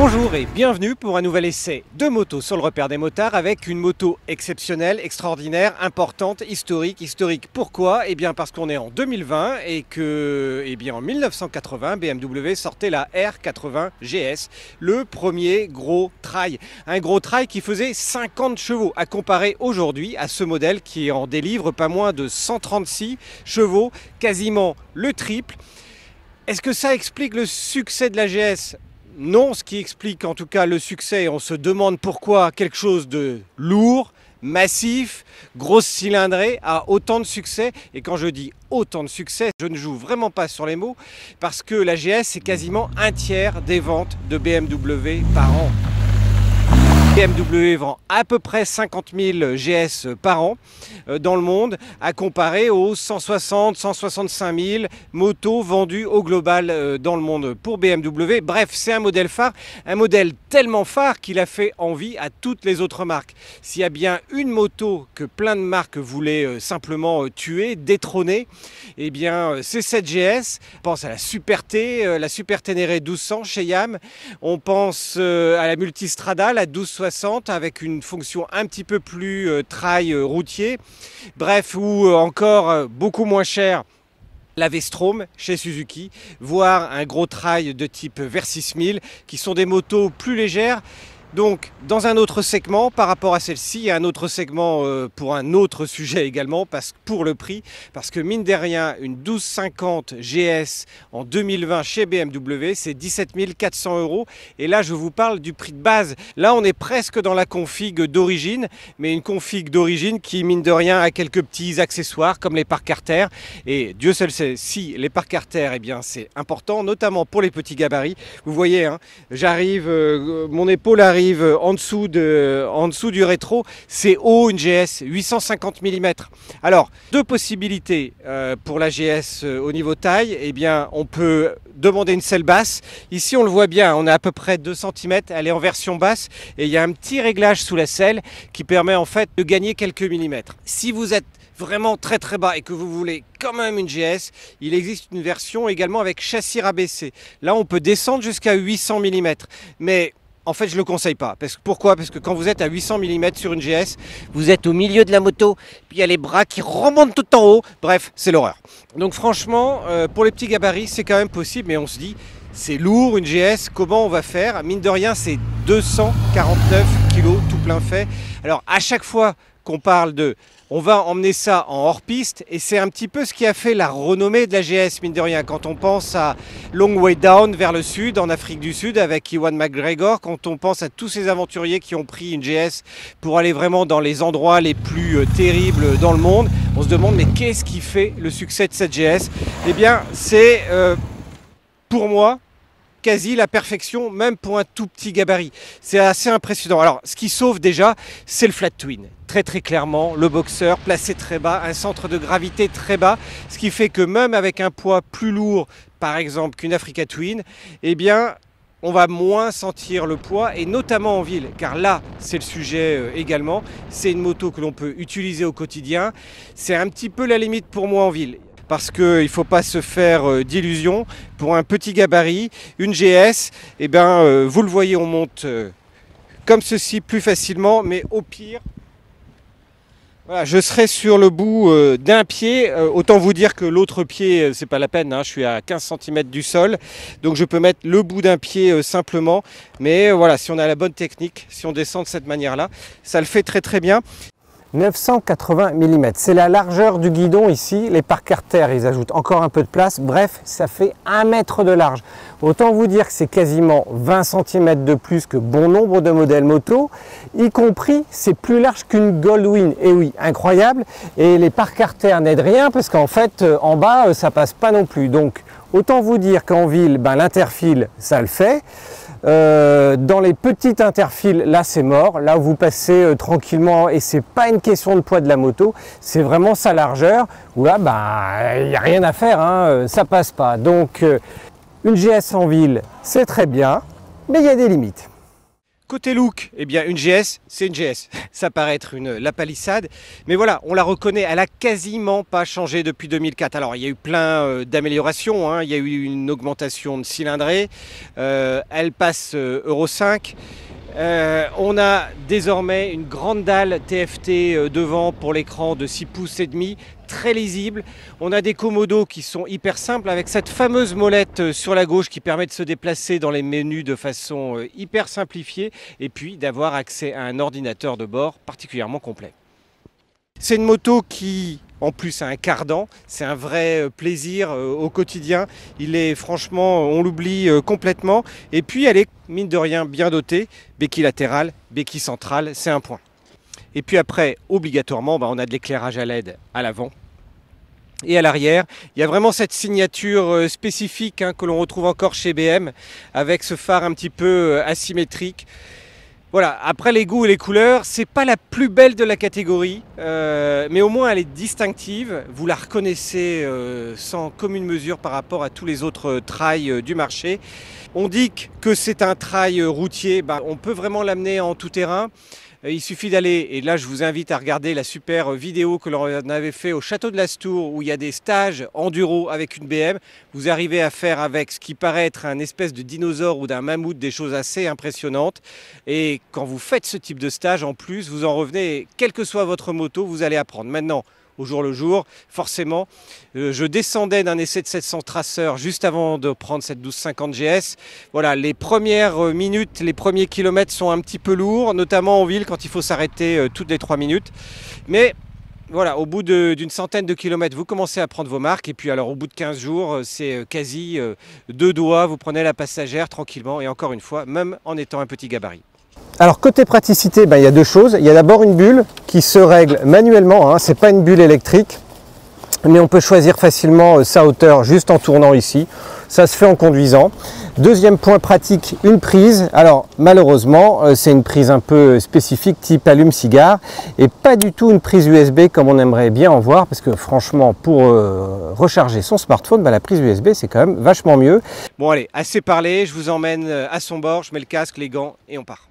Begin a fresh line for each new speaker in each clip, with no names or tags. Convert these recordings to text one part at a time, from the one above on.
Bonjour et bienvenue pour un nouvel essai de moto sur le repère des motards avec une moto exceptionnelle, extraordinaire, importante, historique. Historique pourquoi? Eh bien parce qu'on est en 2020 et que en 1980 BMW sortait la R80 GS, le premier gros trail. Un gros trail qui faisait 50 chevaux à comparer aujourd'hui à ce modèle qui en délivre pas moins de 136 chevaux, quasiment le triple. Est-ce que ça explique le succès de la GS? Non, ce qui explique en tout cas le succès, et on se demande pourquoi quelque chose de lourd, massif, grosse cylindrée a autant de succès. Et quand je dis autant de succès, je ne joue vraiment pas sur les mots, parce que la GS c'est quasiment un tiers des ventes de BMW par an. BMW vend à peu près 50 000 GS par an dans le monde, à comparer aux 160 165 000 motos vendues au global dans le monde pour BMW. Bref, c'est un modèle phare, un modèle tellement phare qu'il a fait envie à toutes les autres marques. S'il y a bien une moto que plein de marques voulaient simplement tuer, détrôner, eh bien c'est cette GS. On pense à la Super T, la Super Ténéré 1200 chez Yam. On pense à la Multistrada, la 1260 avec une fonction un petit peu plus trail routier. Bref, ou encore beaucoup moins cher, la V-Strom chez Suzuki, voire un gros trail de type Versys 1000 qui sont des motos plus légères. Donc dans un autre segment par rapport à celle-ci, il y a un autre segment pour un autre sujet également, pour le prix, parce que mine de rien, une 1250 GS en 2020 chez BMW, c'est 17 400 €. Et là, je vous parle du prix de base. Là, on est presque dans la config d'origine, mais une config d'origine qui, mine de rien, a quelques petits accessoires comme les pare-carters. Et Dieu seul sait si les pare-carters, eh bien, c'est important, notamment pour les petits gabarits. Vous voyez, hein, j'arrive, mon épaule arrive en dessous du rétro, c'est haut une GS, 850 mm. Alors, deux possibilités pour la GS au niveau taille. Eh bien, on peut demander une selle basse. Ici, on le voit bien, on est à peu près 2 cm, elle est en version basse et il y a un petit réglage sous la selle qui permet en fait de gagner quelques millimètres. Si vous êtes vraiment très très bas et que vous voulez quand même une GS, il existe une version également avec châssis rabaissé. Là, on peut descendre jusqu'à 800 mm. Mais en fait, je ne le conseille pas. Pourquoi? Parce que quand vous êtes à 800 mm sur une GS, vous êtes au milieu de la moto, puis il y a les bras qui remontent tout en haut. Bref, c'est l'horreur. Donc franchement, pour les petits gabarits, c'est quand même possible, mais on se dit, c'est lourd une GS, comment on va faire? Mine de rien, c'est 249 kg tout plein fait. Alors à chaque fois qu'on parle de... on va emmener ça en hors-piste et c'est un petit peu ce qui a fait la renommée de la GS, mine de rien. Quand on pense à Long Way Down vers le sud, en Afrique du Sud, avec Ewan McGregor, quand on pense à tous ces aventuriers qui ont pris une GS pour aller vraiment dans les endroits les plus terribles dans le monde, on se demande mais qu'est-ce qui fait le succès de cette GS? Eh bien, c'est pour moi quasi la perfection, même pour un tout petit gabarit. C'est assez impressionnant. Alors, ce qui sauve déjà, c'est le flat twin. Très très clairement, le boxer placé très bas, un centre de gravité très bas, ce qui fait que même avec un poids plus lourd, par exemple qu'une Africa Twin, eh bien, on va moins sentir le poids, et notamment en ville, car là, c'est le sujet également. C'est une moto que l'on peut utiliser au quotidien. C'est un petit peu la limite pour moi en ville. Parce qu'il ne faut pas se faire d'illusions. Pour un petit gabarit, une GS, eh ben, vous le voyez, on monte comme ceci plus facilement, mais au pire, voilà, je serai sur le bout d'un pied. Autant vous dire que l'autre pied, c'est pas la peine, hein, je suis à 15 cm du sol, donc je peux mettre le bout d'un pied simplement. Mais voilà, si on a la bonne technique, si on descend de cette manière-là, ça le fait très très bien. 980 mm, c'est la largeur du guidon ici. Les pare-carters, ils ajoutent encore un peu de place. Bref, ça fait 1 mètre de large. Autant vous dire que c'est quasiment 20 cm de plus que bon nombre de modèles moto, y compris c'est plus large qu'une Goldwing. Et oui, incroyable. Et les pare-carters n'aident rien parce qu'en fait, en bas, ça passe pas non plus. Donc, autant vous dire qu'en ville, ben, l'interfile, ça le fait. Dans les petites interfiles, là c'est mort, là vous passez tranquillement et c'est pas une question de poids de la moto, c'est vraiment sa largeur où là bah il n'y a rien à faire, hein, ça passe pas. Donc une GS en ville c'est très bien, mais il y a des limites. Côté look, eh bien une GS, c'est une GS. Ça paraît être la palissade, mais voilà, on la reconnaît, elle a quasiment pas changé depuis 2004. Alors il y a eu plein d'améliorations, hein. Il y a eu une augmentation de cylindrée, elle passe Euro 5. On a désormais une grande dalle TFT devant pour l'écran de 6 pouces et demi, très lisible. On a des commodos qui sont hyper simples avec cette fameuse molette sur la gauche qui permet de se déplacer dans les menus de façon hyper simplifiée et puis d'avoir accès à un ordinateur de bord particulièrement complet. C'est une moto qui en plus a un cardan, c'est un vrai plaisir au quotidien. Il est franchement, on l'oublie complètement. Et puis elle est mine de rien bien dotée, béquille latérale, béquille centrale, c'est un point. Et puis après, obligatoirement, on a de l'éclairage à LED à l'avant. Et à l'arrière, il y a vraiment cette signature spécifique que l'on retrouve encore chez BM, avec ce phare un petit peu asymétrique. Voilà, après les goûts et les couleurs, c'est pas la plus belle de la catégorie, mais au moins elle est distinctive. Vous la reconnaissez sans commune mesure par rapport à tous les autres trails du marché. On dit que c'est un trail routier, on peut vraiment l'amener en tout terrain. Il suffit d'aller, et là je vous invite à regarder la super vidéo que l'on avait fait au château de Lastours où il y a des stages enduro avec une BM. Vous arrivez à faire avec ce qui paraît être un espèce de dinosaure ou d'un mammouth des choses assez impressionnantes. Et quand vous faites ce type de stage, en plus, vous en revenez, quelle que soit votre moto, vous allez apprendre. Maintenant, au jour le jour, forcément, je descendais d'un essai de 700 traceurs juste avant de prendre cette 1250 GS. Voilà, les premières minutes, les premiers kilomètres sont un petit peu lourds, notamment en ville quand il faut s'arrêter toutes les 3 minutes. Mais voilà, au bout d'une centaine de kilomètres, vous commencez à prendre vos marques. Et puis alors au bout de 15 jours, c'est quasi 2 doigts, vous prenez la passagère tranquillement. Et encore une fois, même en étant un petit gabarit.
Alors côté praticité, il y a deux choses. Il y a d'abord une bulle qui se règle manuellement, ce n'est pas une bulle électrique, mais on peut choisir facilement sa hauteur juste en tournant ici. Ça se fait en conduisant. Deuxième point pratique, une prise. Alors malheureusement, c'est une prise un peu spécifique type allume-cigare et pas du tout une prise USB comme on aimerait bien en voir, parce que franchement, pour recharger son smartphone, la prise USB c'est quand même vachement mieux.
Bon allez, assez parlé, je vous emmène à son bord, je mets le casque, les gants et on part.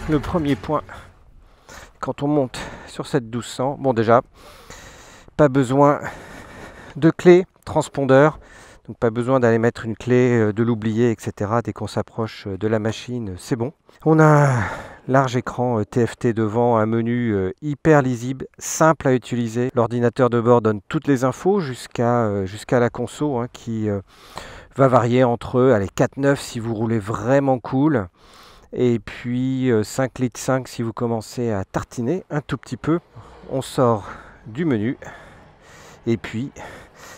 Le premier point, quand on monte sur cette 1200, bon déjà, pas besoin de clé transpondeur, donc pas besoin d'aller mettre une clé, de l'oublier, etc. Dès qu'on s'approche de la machine, c'est bon. On a un large écran TFT devant, un menu hyper lisible, simple à utiliser. L'ordinateur de bord donne toutes les infos jusqu'à la conso qui va varier entre 4,9 si vous roulez vraiment cool. Et puis 5 litres 5 si vous commencez à tartiner un tout petit peu. On sort du menu et puis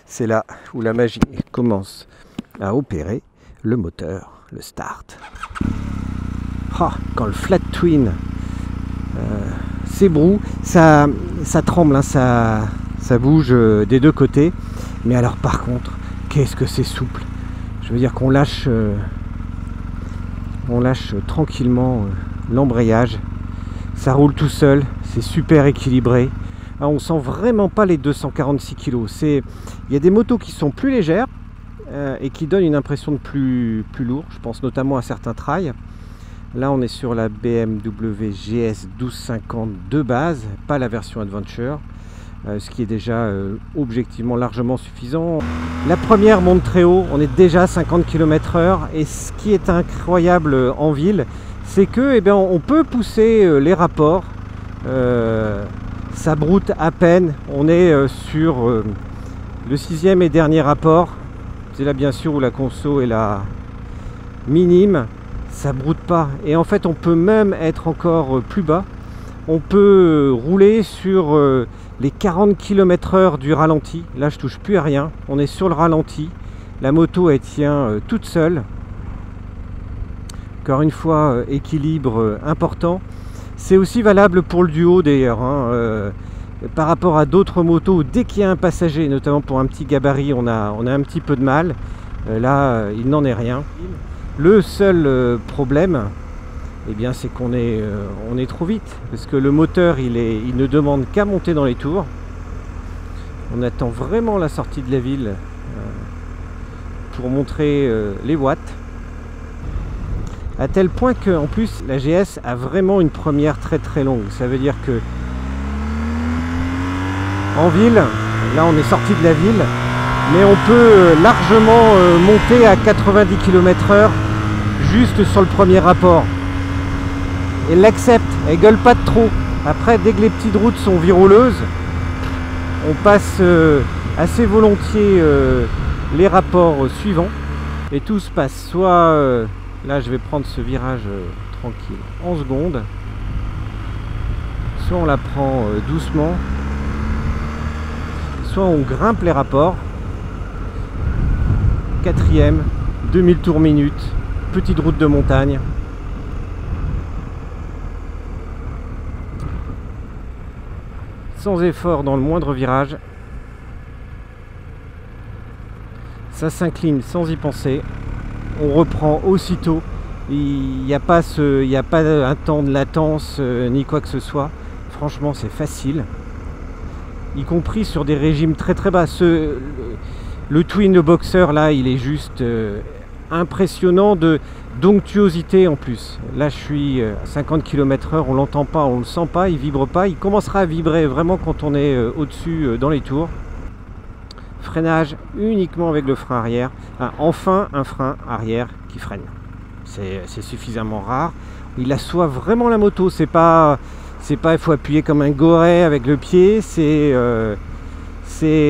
c'est là où la magie commence à opérer, le moteur, le start. Quand le flat twin s'ébroue, ça tremble, ça bouge des deux côtés. Mais alors par contre, qu'est-ce que c'est souple. Je veux dire qu'on lâche... On lâche tranquillement l'embrayage, ça roule tout seul, c'est super équilibré. On sent vraiment pas les 246 kg. Il y a des motos qui sont plus légères et qui donnent une impression de plus lourd. Je pense notamment à certains trails. Là on est sur la BMW GS 1250 de base, pas la version Adventure, ce qui est déjà objectivement largement suffisant. La première monte très haut, on est déjà à 50 km/h et ce qui est incroyable en ville, c'est que on peut pousser les rapports, ça broute à peine. On est sur le 6e et dernier rapport, c'est là bien sûr où la conso est la minime, ça broute pas et en fait on peut même être encore plus bas. On peut rouler sur les 40 km/h du ralenti. Là je touche plus à rien, on est sur le ralenti, la moto elle tient toute seule. Encore une fois, équilibre important. C'est aussi valable pour le duo d'ailleurs, par rapport à d'autres motos, dès qu'il y a un passager, notamment pour un petit gabarit, on a un petit peu de mal. Là, il n'en est rien. Le seul problème, eh bien, c'est qu'on est, on est trop vite, parce que le moteur, il ne demande qu'à monter dans les tours. On attend vraiment la sortie de la ville pour montrer les watts. À tel point qu'en plus, la GS a vraiment une première très très longue. Ça veut dire que en ville, là on est sorti de la ville, mais on peut largement monter à 90 km/h juste sur le premier rapport. Elle l'accepte, elle gueule pas de trop. Après, dès que les petites routes sont viroleuses, on passe assez volontiers les rapports suivants et tout se passe soit là je vais prendre ce virage tranquille en secondes, soit on la prend doucement, soit on grimpe les rapports. Quatrième, 2000 tours minute, petite route de montagne. Sans effort dans le moindre virage. Ça s'incline sans y penser. On reprend aussitôt. Il n'y a pas un temps de latence ni quoi que ce soit. Franchement, c'est facile. Y compris sur des régimes très très bas. Le Twin Boxer là, il est juste impressionnant de d'onctuosité en plus. Là, je suis à 50 km/h, on l'entend pas, on le sent pas, il vibre pas. Il commencera à vibrer vraiment quand on est au-dessus dans les tours. Freinage uniquement avec le frein arrière. Enfin, un frein arrière qui freine. C'est suffisamment rare. Il assoit vraiment la moto. C'est pas il faut appuyer comme un goret avec le pied. C'est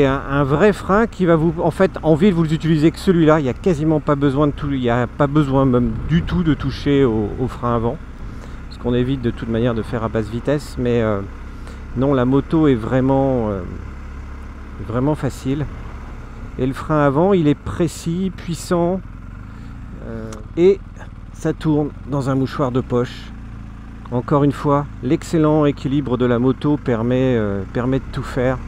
un vrai frein qui va vous... En fait, en ville, vous utilisez que celui-là. Il n'y a quasiment pas besoin de tout. Il n'y a pas besoin même du tout de toucher au frein avant. Parce qu'on évite de toute manière de faire à basse vitesse. Mais non, la moto est vraiment facile. Et le frein avant, il est précis, puissant. Et ça tourne dans un mouchoir de poche. Encore une fois, l'excellent équilibre de la moto permet de tout faire.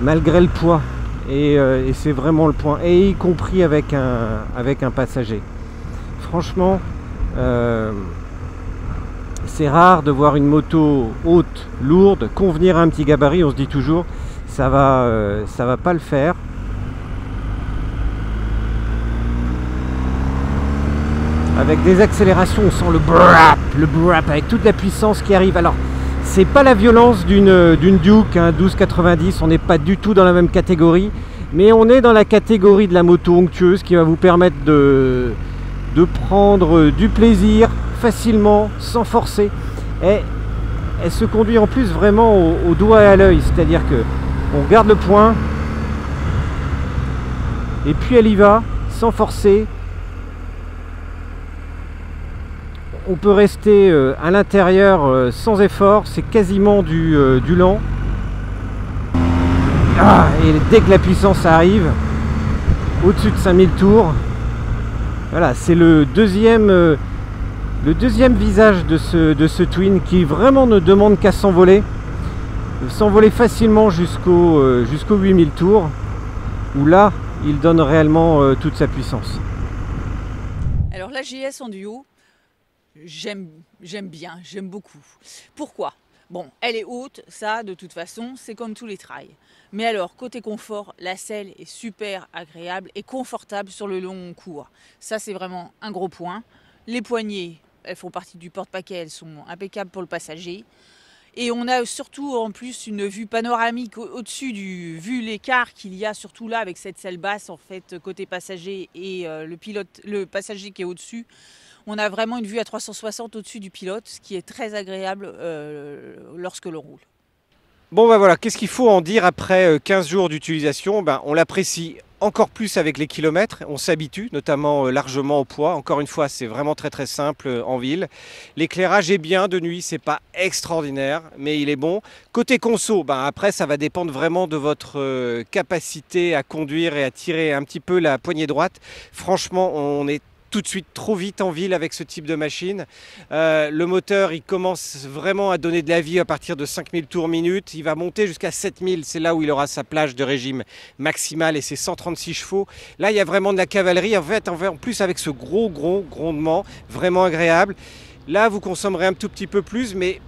Malgré le poids, et c'est vraiment le point, et y compris avec un passager. Franchement, c'est rare de voir une moto haute, lourde, convenir à un petit gabarit. On se dit toujours, ça va pas le faire. Avec des accélérations, on sent le brap avec toute la puissance qui arrive. Alors, c'est pas la violence d'une Duke 1290, on n'est pas du tout dans la même catégorie, mais on est dans la catégorie de la moto onctueuse qui va vous permettre de prendre du plaisir facilement, sans forcer. Et elle se conduit en plus vraiment au doigt et à l'œil, c'est-à-dire que on garde le point et puis elle y va sans forcer. On peut rester à l'intérieur sans effort, c'est quasiment du lent. Et dès que la puissance arrive, au-dessus de 5000 tours, voilà, c'est le deuxième visage de ce Twin qui vraiment ne demande qu'à s'envoler. S'envoler facilement jusqu'aux 8000 tours, où là, il donne réellement toute sa puissance.
Alors la GS en duo, j'aime bien, j'aime beaucoup. Pourquoi? Bon, elle est haute, ça de toute façon, c'est comme tous les trails. Mais alors, côté confort, la selle est super agréable et confortable sur le long cours. Ça, c'est vraiment un gros point. Les poignées, elles font partie du porte-paquet, elles sont impeccables pour le passager. Et on a surtout en plus une vue panoramique au-dessus vu l'écart qu'il y a surtout là avec cette selle basse en fait côté passager et le passager qui est au-dessus. On a vraiment une vue à 360 au-dessus du pilote, ce qui est très agréable lorsque l'on roule.
Bon ben voilà, qu'est-ce qu'il faut en dire après 15 jours d'utilisation? On l'apprécie encore plus avec les kilomètres, on s'habitue notamment largement au poids. Encore une fois, c'est vraiment très très simple en ville. L'éclairage est bien de nuit, c'est pas extraordinaire, mais il est bon. Côté conso, après ça va dépendre vraiment de votre capacité à conduire et à tirer un petit peu la poignée droite. Franchement, on est tout de suite trop vite en ville avec ce type de machine. Le moteur, il commence vraiment à donner de la vie à partir de 5000 tours minute. Il va monter jusqu'à 7000. C'est là où il aura sa plage de régime maximale et ses 136 chevaux. Là, il y a vraiment de la cavalerie. En fait, en plus avec ce gros grondement, vraiment agréable. Là, vous consommerez un tout petit peu plus, mais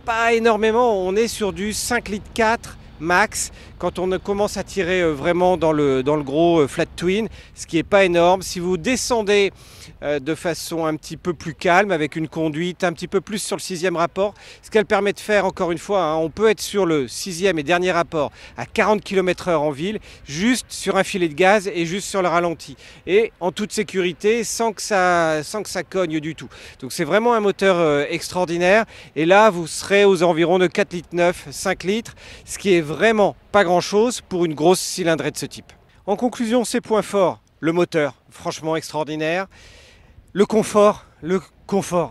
pas énormément. On est sur du 5,4 litres max quand on commence à tirer vraiment dans le gros flat twin, ce qui n'est pas énorme. Si vous descendez de façon un petit peu plus calme, avec une conduite un petit peu plus sur le 6e rapport, ce qu'elle permet de faire, encore une fois, on peut être sur le 6e et dernier rapport à 40 km/h en ville, juste sur un filet de gaz et juste sur le ralenti, et en toute sécurité, sans que ça cogne du tout. Donc c'est vraiment un moteur extraordinaire, et là vous serez aux environs de 4,9 litres, 5 litres, ce qui est vraiment pas grand chose pour une grosse cylindrée de ce type. En conclusion, ces points forts: le moteur, franchement extraordinaire. Le confort,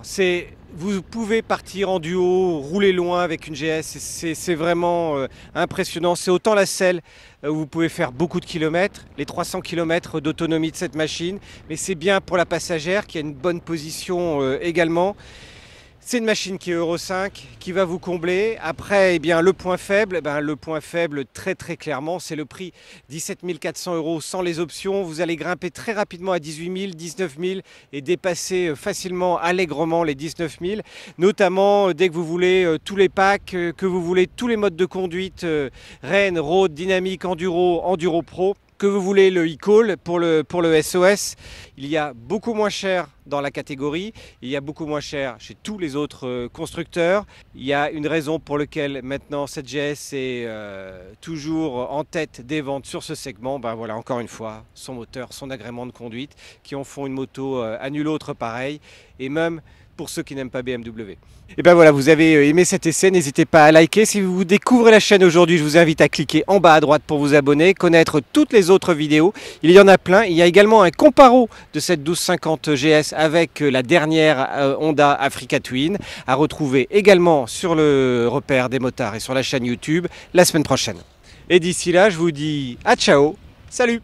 c'est vous pouvez partir en duo, rouler loin avec une GS, c'est vraiment impressionnant. C'est autant la selle où vous pouvez faire beaucoup de kilomètres, les 300 km d'autonomie de cette machine, mais c'est bien pour la passagère qui a une bonne position également. C'est une machine qui est Euro 5, qui va vous combler. Après, eh bien, le point faible, très clairement, c'est le prix. 17 400 € sans les options. Vous allez grimper très rapidement à 18 000, 19 000 et dépasser facilement, allègrement les 19 000. Notamment dès que vous voulez tous les packs, que vous voulez tous les modes de conduite, Rennes, Road, Dynamique, Enduro, Enduro Pro. Que vous voulez le e-call pour le SOS, il y a beaucoup moins cher dans la catégorie, il y a beaucoup moins cher chez tous les autres constructeurs. Il y a une raison pour laquelle maintenant cette GS est toujours en tête des ventes sur ce segment. Ben voilà, encore une fois, son moteur, son agrément de conduite qui en font une moto à nul autre pareil, et même pour ceux qui n'aiment pas BMW. Et ben voilà, vous avez aimé cet essai, n'hésitez pas à liker. Si vous découvrez la chaîne aujourd'hui, je vous invite à cliquer en bas à droite pour vous abonner, connaître toutes les autres vidéos. Il y en a plein. Il y a également un comparo de cette 1250 GS avec la dernière Honda Africa Twin à retrouver également sur le repère des motards et sur la chaîne YouTube la semaine prochaine. Et d'ici là, je vous dis à ciao, salut!